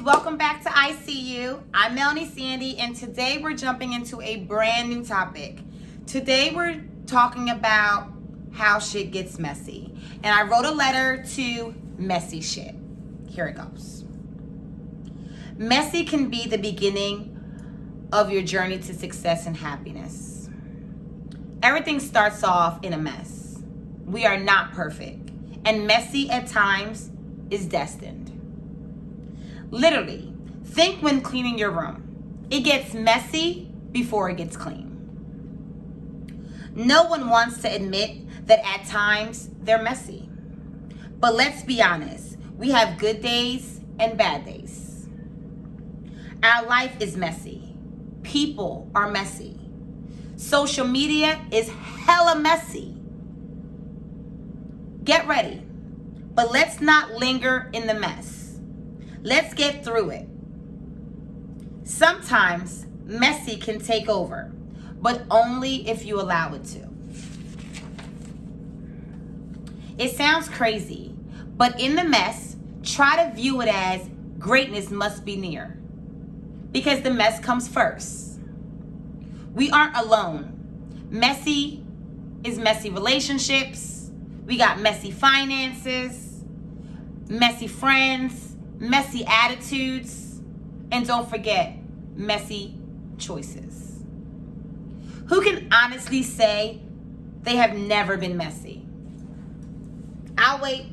guys, welcome back to I See You. I'm Melanie Sandy, and today we're jumping into a brand new topic. Today we're talking about how shit gets messy. And I wrote a letter to messy shit. Here it goes. Messy can be the beginning of your journey to success and happiness. Everything starts off in a mess. We are not perfect, and messy at times is destined. Literally, think when cleaning your room. It gets messy before it gets clean. No one wants to admit that at times they're messy. But let's be honest, we have good days and bad days. Our life is messy. People are messy. Social media is hella messy. Get ready, but let's not linger in the mess. Let's get through it. Sometimes messy can take over, but only if you allow it to. It sounds crazy, but in the mess, try to view it as greatness must be near, because the mess comes first. We aren't alone. Messy is messy relationships. We got messy finances, messy friends, messy attitudes, and don't forget, messy choices. Who can honestly say they have never been messy? I'll wait,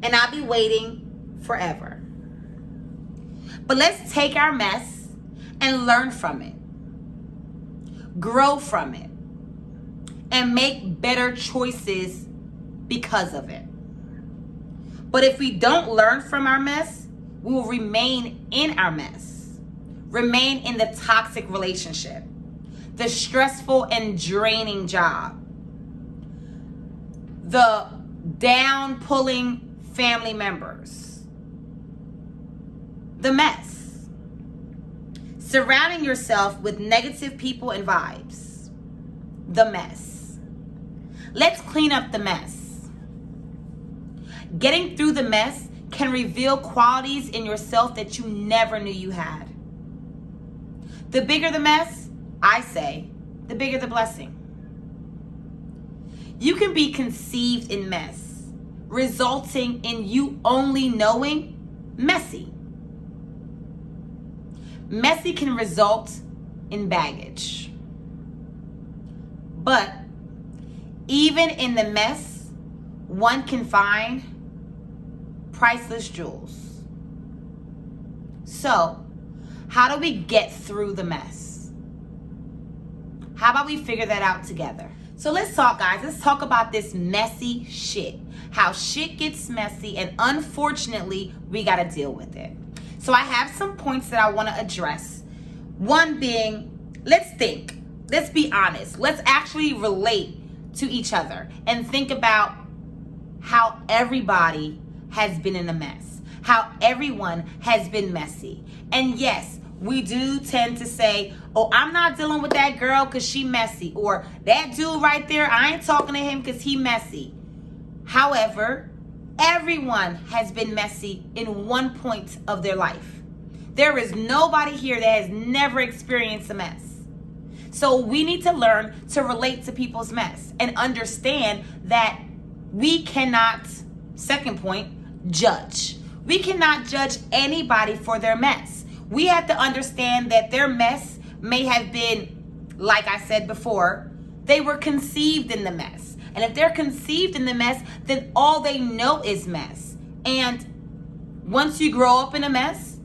and I'll be waiting forever. But let's take our mess and learn from it, grow from it, and make better choices because of it. But if we don't learn from our mess, we will remain in our mess, remain in the toxic relationship, the stressful and draining job, the down-pulling family members, the mess, surrounding yourself with negative people and vibes, the mess. Let's clean up the mess. Getting through the mess can reveal qualities in yourself that you never knew you had. The bigger the mess, I say, the bigger the blessing. You can be conceived in mess, resulting in you only knowing messy. Messy can result in baggage. But even in the mess, one can find priceless jewels. So, how do we get through the mess? How about we figure that out together? So let's talk, guys. Let's talk about this messy shit. How shit gets messy, and unfortunately, we got to deal with it. So I have some points that I want to address. One being, let's think. Let's be honest. Let's actually relate to each other and think about how everybody has been in a mess, how everyone has been messy. And yes, we do tend to say, oh, I'm not dealing with that girl because she messy, or that dude right there, I ain't talking to him because he messy. However, everyone has been messy in one point of their life. There is nobody here that has never experienced a mess. So we need to learn to relate to people's mess and understand that we cannot, second point, judge. We cannot judge anybody for their mess. We have to understand that their mess may have been, like I said before, they were conceived in the mess. And if they're conceived in the mess, then all they know is mess. And once you grow up in a mess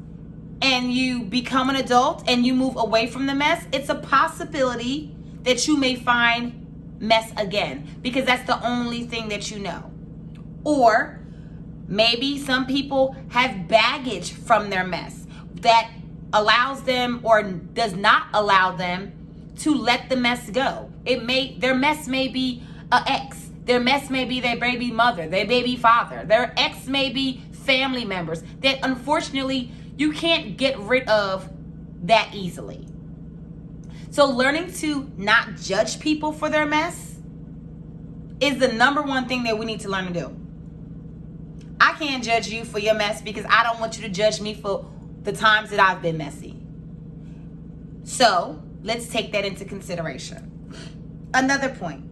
and you become an adult and you move away from the mess, it's a possibility that you may find mess again, because that's the only thing that you know. Or maybe some people have baggage from their mess that allows them or does not allow them to let the mess go. Their mess may be an ex. Their mess may be their baby mother, their baby father. Their ex may be family members that unfortunately you can't get rid of that easily. So learning to not judge people for their mess is the number one thing that we need to learn to do. I can't judge you for your mess because I don't want you to judge me for the times that I've been messy. So let's take that into consideration. Another point,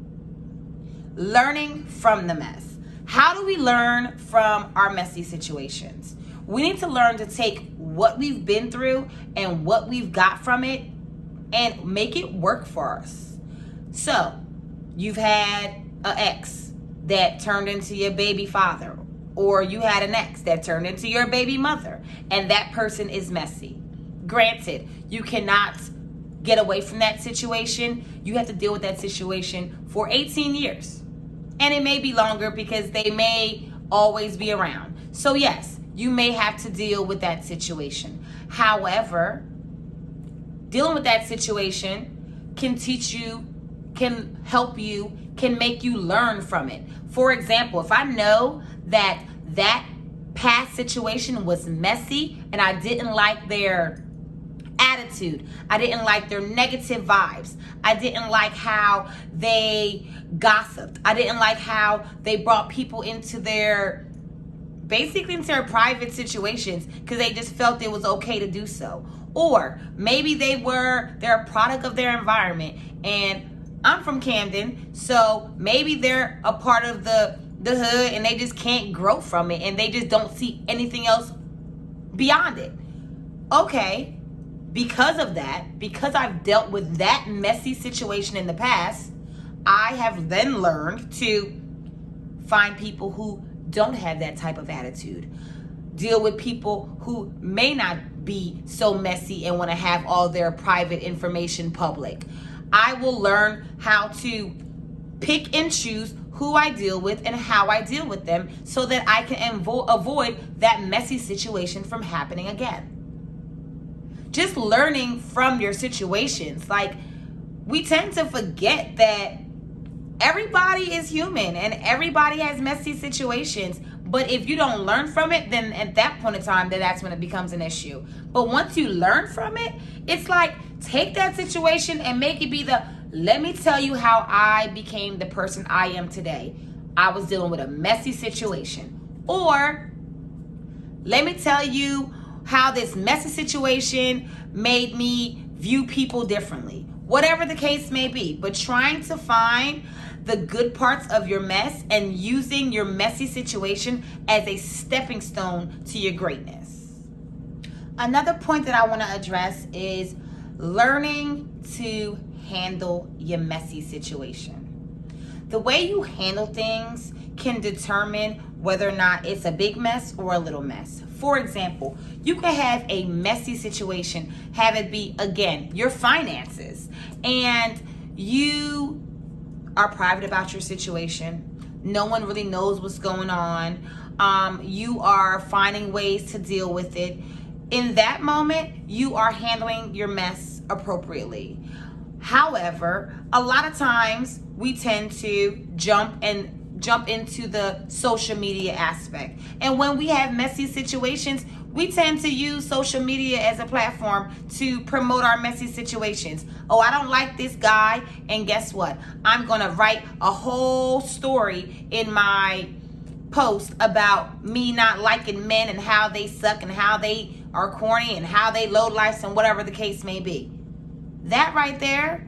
learning from the mess. How do we learn from our messy situations? We need to learn to take what we've been through and what we've got from it and make it work for us. So you've had an ex that turned into your baby father, or you had an ex that turned into your baby mother, and that person is messy. Granted, you cannot get away from that situation. You have to deal with that situation for 18 years. And it may be longer because they may always be around. So yes, you may have to deal with that situation. However, dealing with that situation can teach you, can help you, can make you learn from it. For example, if I know that past situation was messy and I didn't like their attitude, I didn't like their negative vibes, I didn't like how they gossiped, I didn't like how they brought people into their private situations because they just felt it was okay to do so. Or maybe they're a product of their environment, and I'm from Camden, so maybe they're a part of the hood and they just can't grow from it and they just don't see anything else beyond it. Okay, because of that, because I've dealt with that messy situation in the past, I have then learned to find people who don't have that type of attitude. Deal with people who may not be so messy and want to have all their private information public. I will learn how to pick and choose who I deal with and how I deal with them so that I can avoid that messy situation from happening again. Just learning from your situations. Like, we tend to forget that everybody is human and everybody has messy situations. But if you don't learn from it, then at that point in time, then that's when it becomes an issue. But once you learn from it, it's like, take that situation and make it be let me tell you how I became the person I am today. I was dealing with a messy situation. Or let me tell you how this messy situation made me view people differently. Whatever the case may be, but trying to find the good parts of your mess and using your messy situation as a stepping stone to your greatness. Another point that I want to address is learning to handle your messy situation. The way you handle things can determine whether or not it's a big mess or a little mess. For example, you could have a messy situation, have it be, again, your finances, and you are private about your situation. No one really knows what's going on. You are finding ways to deal with it. In that moment, you are handling your mess appropriately. However, a lot of times we tend to jump into the social media aspect. And when we have messy situations, we tend to use social media as a platform to promote our messy situations. Oh, I don't like this guy, and guess what? I'm gonna write a whole story in my post about me not liking men and how they suck and how they are corny and how they low lifes and whatever the case may be. That right there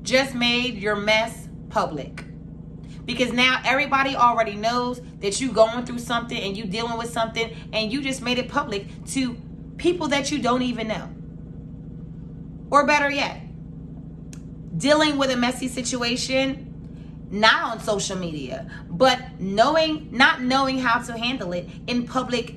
just made your mess public. Because now everybody already knows that you going through something and you dealing with something, and you just made it public to people that you don't even know. Or better yet, dealing with a messy situation, not on social media, but not knowing how to handle it in public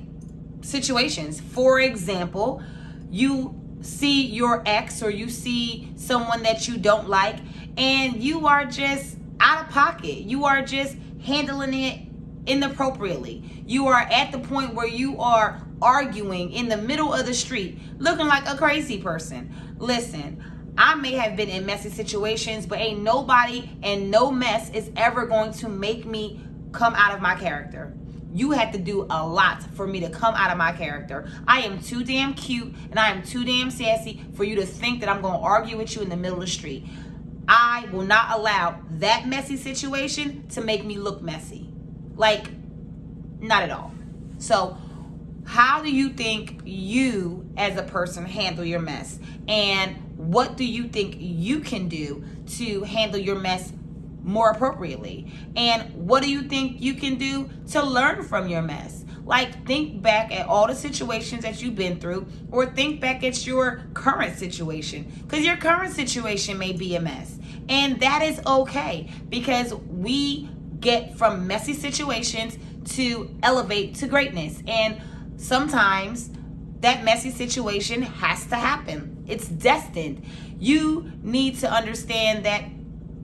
situations. For example, you see your ex or you see someone that you don't like, and you are just out of pocket. You are just handling it inappropriately. You are at the point where you are arguing in the middle of the street, looking like a crazy person. Listen, I may have been in messy situations, but ain't nobody and no mess is ever going to make me come out of my character. You had to do a lot for me to come out of my character. I am too damn cute and I am too damn sassy for you to think that I'm going to argue with you in the middle of the street. I will not allow that messy situation to make me look messy. Like, Not at all. So how do you think you as a person handle your mess? And what do you think you can do to handle your mess more appropriately? And what do you think you can do to learn from your mess? Like, think back at all the situations that you've been through, or think back at your current situation, because your current situation may be a mess. And that is okay, because we get from messy situations to elevate to greatness. And sometimes that messy situation has to happen. It's destined. You need to understand that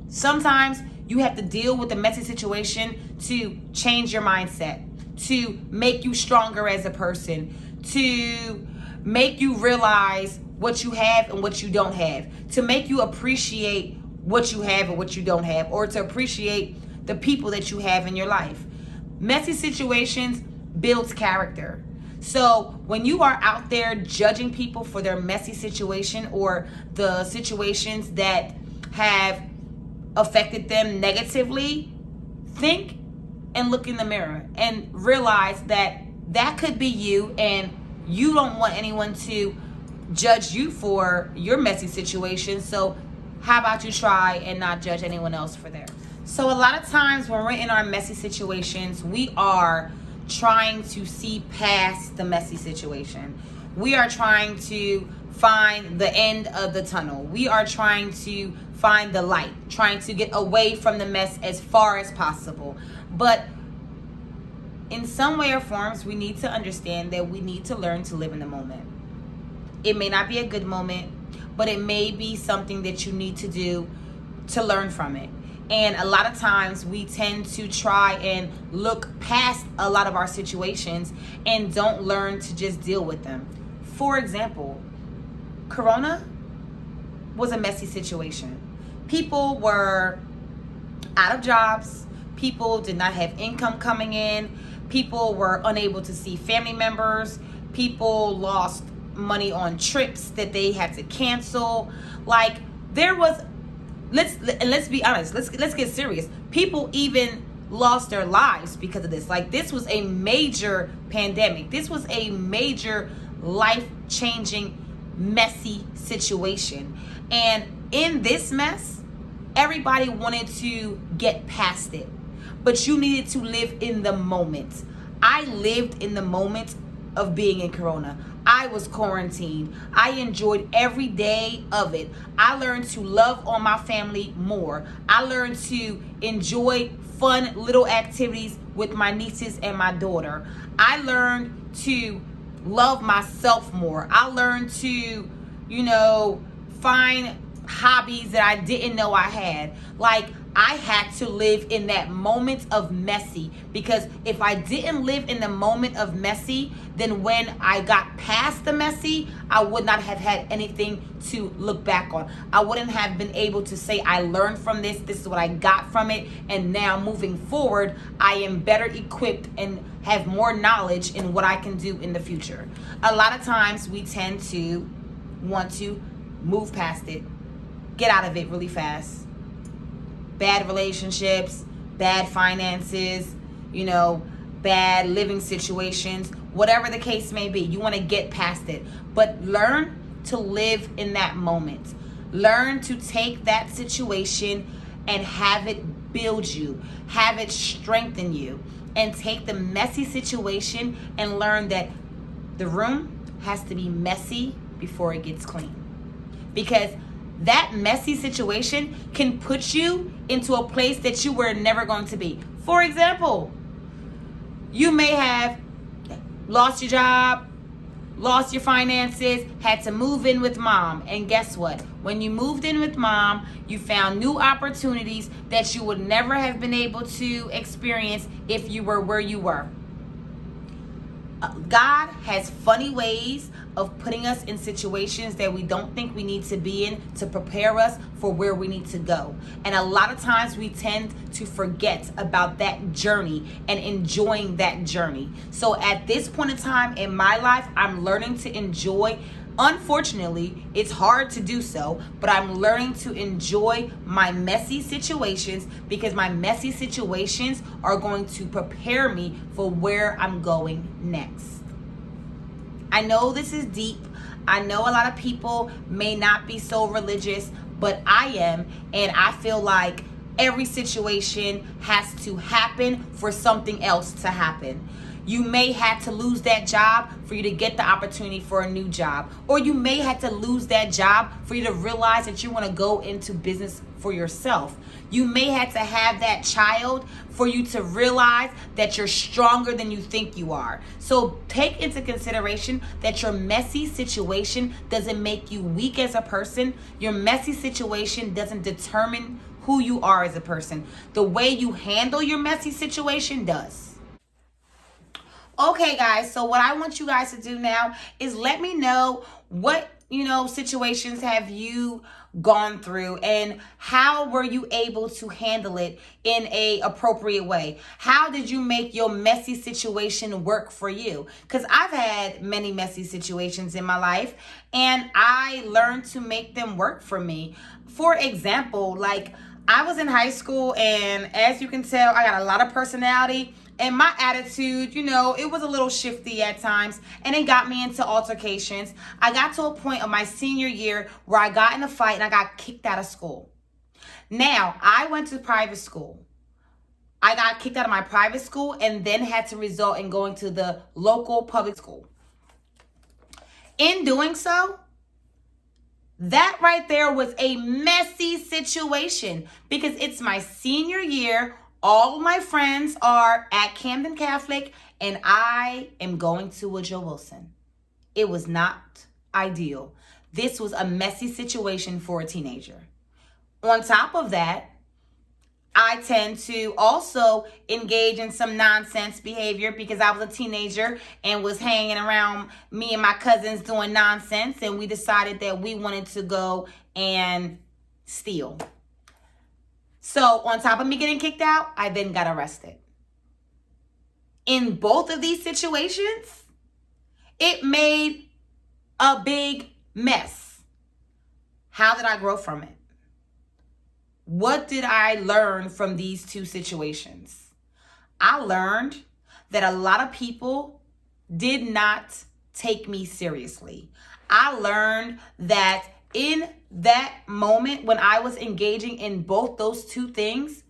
sometimes you have to deal with a messy situation to change your mindset, to make you stronger as a person, to make you realize what you have and what you don't have, to make you appreciate what you have and what you don't have, or to appreciate the people that you have in your life. Messy situations builds character. So when you are out there judging people for their messy situation, or the situations that have affected them negatively, think and look in the mirror and realize that that could be you, and you don't want anyone to judge you for your messy situation. So how about you try and not judge anyone else for theirs? So a lot of times when we're in our messy situations, we are trying to see past the messy situation. We are trying to find the end of the tunnel. We are trying to find the light, trying to get away from the mess as far as possible. But in some way or forms, we need to understand that we need to learn to live in the moment. It may not be a good moment, but it may be something that you need to do to learn from it. And a lot of times we tend to try and look past a lot of our situations and don't learn to just deal with them. For example, Corona was a messy situation. People were out of jobs. People did not have income coming in. People were unable to see family members. People lost money on trips that they had to cancel. Like, there was, let's be honest, let's get serious. People even lost their lives because of this. Like, this was a major pandemic. This was a major life-changing, messy situation. And in this mess, everybody wanted to get past it, but you needed to live in the moment. I lived in the moment of being in Corona. I was quarantined. I enjoyed every day of it. I learned to love on my family more. I learned to enjoy fun little activities with my nieces and my daughter. I learned to love myself more. I learned to, find hobbies that I didn't know I had. Like, I had to live in that moment of messy, because if I didn't live in the moment of messy, then when I got past the messy, I would not have had anything to look back on. I wouldn't have been able to say, I learned from this, this is what I got from it, and now moving forward, I am better equipped and have more knowledge in what I can do in the future. A lot of times we tend to want to move past it, get out of it really fast. Bad relationships, bad finances, bad living situations, whatever the case may be. You want to get past it, but learn to live in that moment. Learn to take that situation and have it build you, have it strengthen you, and take the messy situation and learn that the room has to be messy before it gets clean. Because that messy situation can put you into a place that you were never going to be. For example, you may have lost your job, lost your finances, had to move in with mom. And guess what? When you moved in with mom, you found new opportunities that you would never have been able to experience if you were where you were. God has funny ways of putting us in situations that we don't think we need to be in to prepare us for where we need to go. And a lot of times we tend to forget about that journey and enjoying that journey. So at this point in time in my life, I'm learning to enjoy Unfortunately, it's hard to do so, but I'm learning to enjoy my messy situations because my messy situations are going to prepare me for where I'm going next. I know this is deep. I know a lot of people may not be so religious, but I am, and I feel like every situation has to happen for something else to happen. You may have to lose that job for you to get the opportunity for a new job. Or you may have to lose that job for you to realize that you want to go into business for yourself. You may have to have that child for you to realize that you're stronger than you think you are. So take into consideration that your messy situation doesn't make you weak as a person. Your messy situation doesn't determine who you are as a person. The way you handle your messy situation does. Okay, guys, so what I want you guys to do now is let me know what, situations have you gone through and how were you able to handle it in a appropriate way? How did you make your messy situation work for you? Because I've had many messy situations in my life and I learned to make them work for me. For example, like I was in high school and as you can tell, I got a lot of personality. And my attitude, it was a little shifty at times, and it got me into altercations. I got to a point of my senior year where I got in a fight and I got kicked out of school. Now, I went to private school. I got kicked out of my private school and then had to result in going to the local public school. In doing so, that right there was a messy situation because it's my senior year. All of my friends are at Camden Catholic, and I am going to Woodrow Wilson. It was not ideal. This was a messy situation for a teenager. On top of that, I tend to also engage in some nonsense behavior because I was a teenager and was hanging around me and my cousins doing nonsense, and we decided that we wanted to go and steal. So on top of me getting kicked out, I then got arrested. In both of these situations, it made a big mess. How did I grow from it? What did I learn from these two situations? I learned that a lot of people did not take me seriously. I learned that in that moment when I was engaging in both those two things,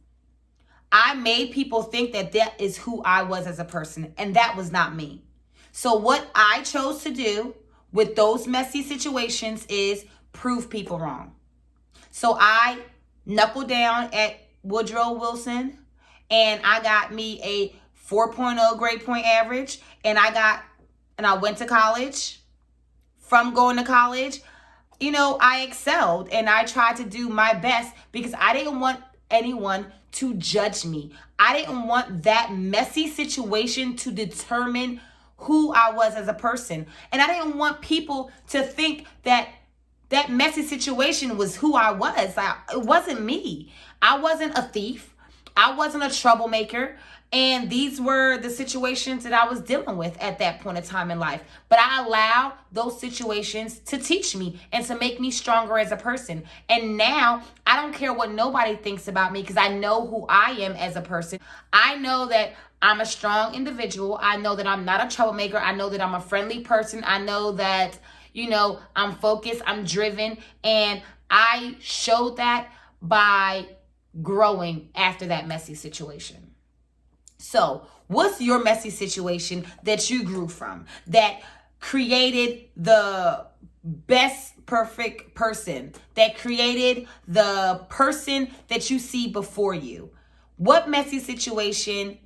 I made people think that that is who I was as a person, and that was not me. So what I chose to do with those messy situations is prove people wrong. So I knuckled down at Woodrow Wilson, and I got me a 4.0 grade point average, and I went to college. From going to college, I excelled and I tried to do my best because I didn't want anyone to judge me. I didn't want that messy situation to determine who I was as a person. And I didn't want people to think that that messy situation was who I was. It wasn't me. I wasn't a thief. I wasn't a troublemaker. And these were the situations that I was dealing with at that point in time in life. But I allowed those situations to teach me and to make me stronger as a person. And now I don't care what nobody thinks about me because I know who I am as a person. I know that I'm a strong individual. I know that I'm not a troublemaker. I know that I'm a friendly person. I know that, I'm focused, I'm driven. And I showed that by growing after that messy situation. So, what's your messy situation that you grew from that created the best perfect person, that created the person that you see before you? What messy situation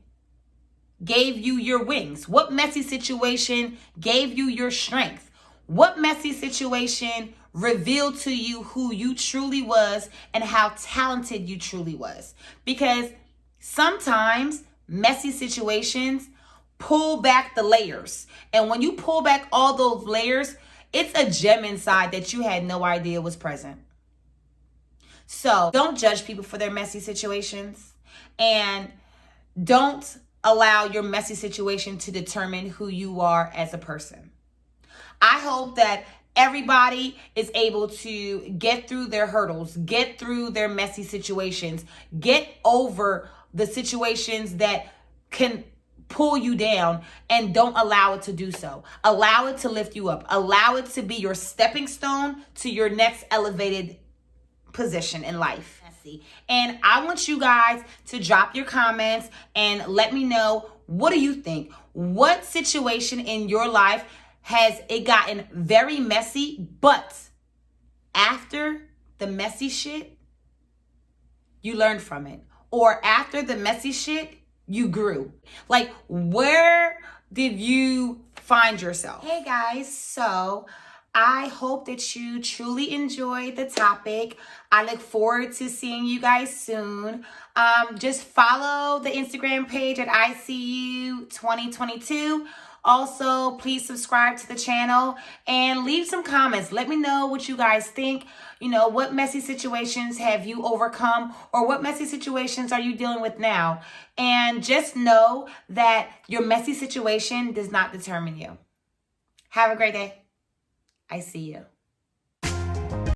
gave you your wings? What messy situation gave you your strength? What messy situation revealed to you who you truly was and how talented you truly was? Because sometimes messy situations pull back the layers. And when you pull back all those layers, it's a gem inside that you had no idea was present. So don't judge people for their messy situations, and don't allow your messy situation to determine who you are as a person. I hope that everybody is able to get through their hurdles, get through their messy situations, get over the situations that can pull you down, and don't allow it to do so. Allow it to lift you up. Allow it to be your stepping stone to your next elevated position in life. And I want you guys to drop your comments and let me know, what do you think? What situation in your life has it gotten very messy, but after the messy shit, you learned from it? Or after the messy shit, you grew? Like, where did you find yourself? Hey guys, so I hope that you truly enjoyed the topic. I look forward to seeing you guys soon. Just follow the Instagram page at ICU 2022. Also, please subscribe to the channel and leave some comments. Let me know what you guys think. You know, what messy situations have you overcome, or what messy situations are you dealing with now? And just know that your messy situation does not determine you. Have a great day. I see you.